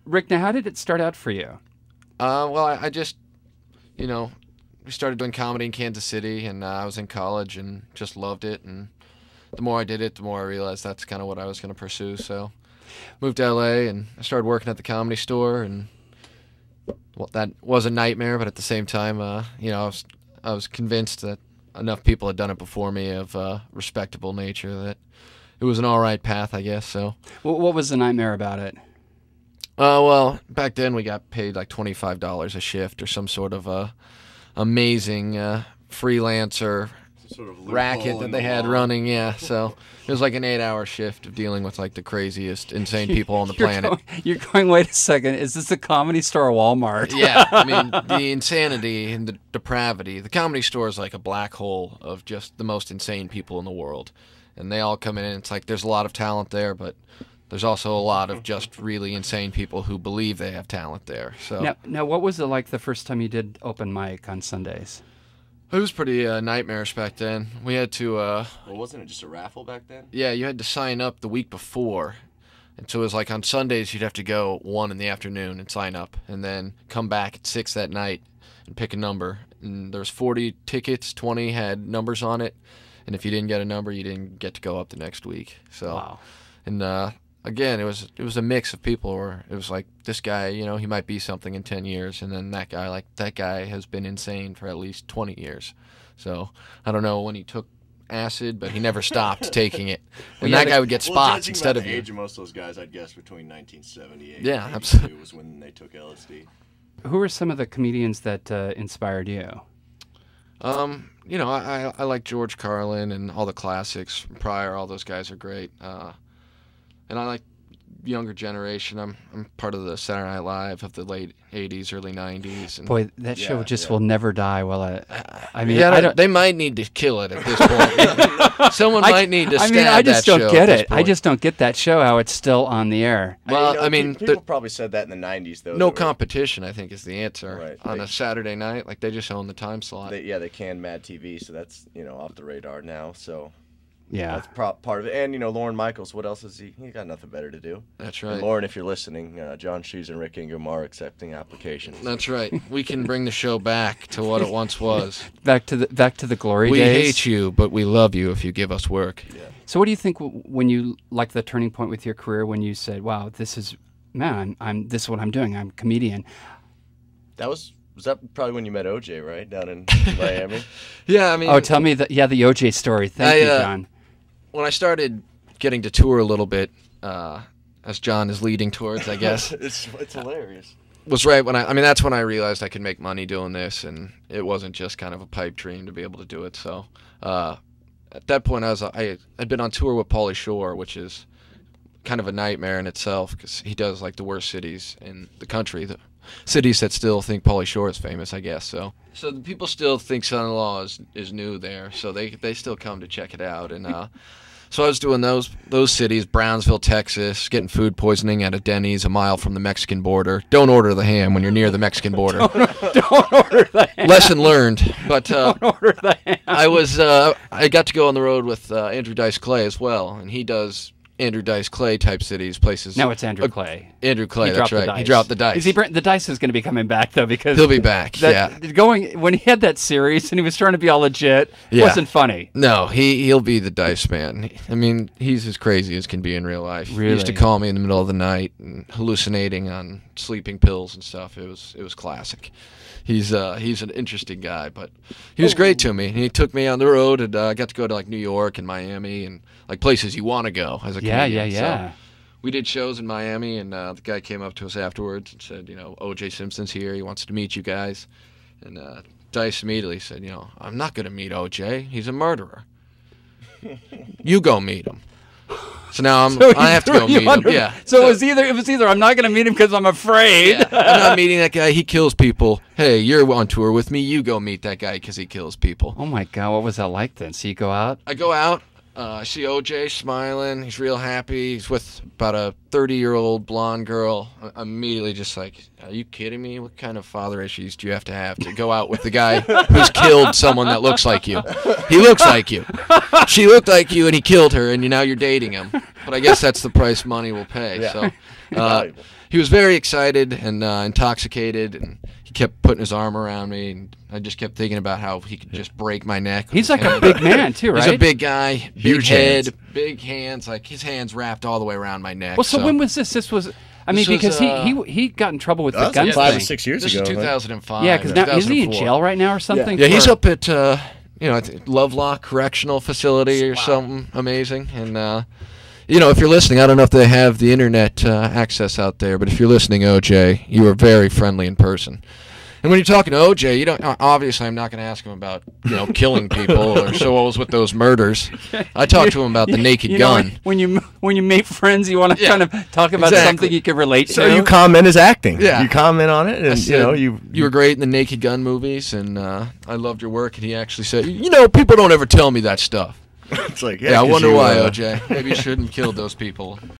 Rick, now how did it start out for you? Well, I just, you know, we started doing comedy in Kansas City, and I was in college and just loved it. And the more I did it, the more I realized that's kind of what I was going to pursue. So moved to LA, and I started working at the Comedy Store, and well, that was a nightmare, but at the same time, you know, I was convinced that enough people had done it before me of respectable nature that it was an all right path, I guess. So, What was the nightmare about it? Well, back then we got paid like $25 a shift or some sort of amazing freelancer sort of racket that they had running. Yeah, so it was like an 8-hour shift of dealing with like the craziest, insane people on the planet. You're going, wait a second, is this a Comedy Store or Walmart? Yeah, I mean, the insanity and the depravity. The Comedy Store is like a black hole of just the most insane people in the world. And they all come in, and it's like there's a lot of talent there, but there's also a lot of just really insane people who believe they have talent there. So Now, what was it like the first time you did open mic on Sundays? it was pretty nightmarish back then. We had to... Well, wasn't it just a raffle back then? Yeah, you had to sign up the week before. And so it was like on Sundays you'd have to go 1 in the afternoon and sign up, and then come back at 6 that night and pick a number. And there was 40 tickets, 20 had numbers on it. And if you didn't get a number, you didn't get to go up the next week. So, Wow. And again, it was a mix of people where it was like this guy, you know, he might be something in 10 years, and then that guy has been insane for at least 20 years. So I don't know when he took acid, but he never stopped taking it. And that guy would get spots instead of the you. age of most of those guys, I'd guess between 1978 Yeah, and absolutely. 82 was when they took LSD. Who are some of the comedians that inspired you? You know, I like George Carlin and all the classics from Pryor. All those guys are great. And I like younger generation. I'm part of the Saturday Night Live of the late 80s, early 90s. And Boy, that show just will never die. Well, I mean, yeah, I don't. they might need to kill it at this point. Someone might need to stab I just that don't show get at this it. I point. just don't get that show how it's still on the air. Well, You know, I mean, people probably said that in the 90s, though. no competition, I think, is the answer. Right. On a Saturday night, like they just own the time slot. They canned Mad TV, so that's, you know, off the radar now. So Yeah. that's part of it. And, you know, Lauren Michaels, what else is he? He got nothing better to do. That's And right. Lauren, if you're listening, Jon Schieszer and Rick Ingraham are accepting applications. That's right. We can bring the show back to what it once was. Back to the glory We days. hate you, but we love you if you give us work. Yeah. So what do you think when you, like, the turning point with your career when you said, wow, this is, man, this is what I'm doing. I'm a comedian. Was that probably when you met OJ, right? Down in Miami? Yeah, I mean, Oh, tell me the OJ story. Thank you, John. when I started getting to tour a little bit, as John is leading towards, I guess, it's hilarious. was right when I mean, that's when I realized I could make money doing this, and it wasn't just kind of a pipe dream to be able to do it. So at that point, I'd been on tour with Pauly Shore, which is kind of a nightmare in itself because he does like the worst cities in the country, the cities that still think Pauly Shore is famous, I guess. So the people still think Son-in-Law is new there, so they still come to check it out. And so I was doing those cities, Brownsville, Texas, getting food poisoning at a Denny's a mile from the Mexican border. Don't order the ham when you're near the Mexican border. Don't order the ham. Lesson learned. But Don't order the ham. I got to go on the road with Andrew Dice Clay as well, and he does Andrew Dice Clay type cities, places. No, it's Andrew Clay. Andrew Clay, He that's dropped the right. dice. He dropped the dice. The dice is going to be coming back though because He'll be back. When he had that series and he was trying to be all legit, it Yeah. wasn't funny. No, he'll be the dice man. I mean, he's as crazy as can be in real life. He used to Really? call me in the middle of the night and hallucinating on sleeping pills and stuff. It was classic. He's an interesting guy, but he was great to me. He took me on the road, and I got to go to like New York and Miami and like places you want to go as a comedian. Yeah. So we did shows in Miami, and the guy came up to us afterwards and said, you know, O.J. Simpson's here. He wants to meet you guys. And Dice immediately said, you know, I'm not going to meet O.J. He's a murderer. You go meet him. So now I have to go meet him. Yeah. So it was either I'm not going to meet him because I'm afraid. Yeah. I'm not meeting that guy. He kills people. Hey, you're on tour with me. You go meet that guy because he kills people. Oh my God, what was that like then? So you go out? I go out. I see OJ smiling. He's real happy. He's with about a 30-year-old blonde girl. I'm immediately just like, are you kidding me? What kind of father issues do you have to go out with the guy who's killed someone that looks like you? He looks like you. She looked like you, and he killed her, and now you're dating him. But I guess that's the price money will pay. Yeah. So, Valuable. he was very excited and intoxicated, and he kept putting his arm around me, and I just kept thinking about how he could just break my neck. He's like a big man too, right? He's a big guy, big Huge head, hands. big hands. Like his hands wrapped all the way around my neck. Well, so when was this? This was. I mean, This was, because he got in trouble with the That was gun like 5 or thing. 6 years This ago. is right? 2005. Yeah, because now isn't he in 2004. jail right now or something? Yeah, he's for- up at I think Lovelock Correctional Facility or something amazing. And if you're listening, I don't know if they have the internet access out there, but if you're listening, OJ, you are very friendly in person. And when you're talking to OJ, you don't obviously I'm not going to ask him about killing people or souls with those murders. I talked to him about the naked gun. When you make friends, you want to kind of talk about exactly. something you can relate So to. you comment his acting. Yeah. You comment on it, I and said, you were great in the Naked Gun movies, and I loved your work. And he actually said, people don't ever tell me that stuff. It's like, Yeah, I 'cause wonder you, why, OJ. Maybe you shouldn't have killed those people.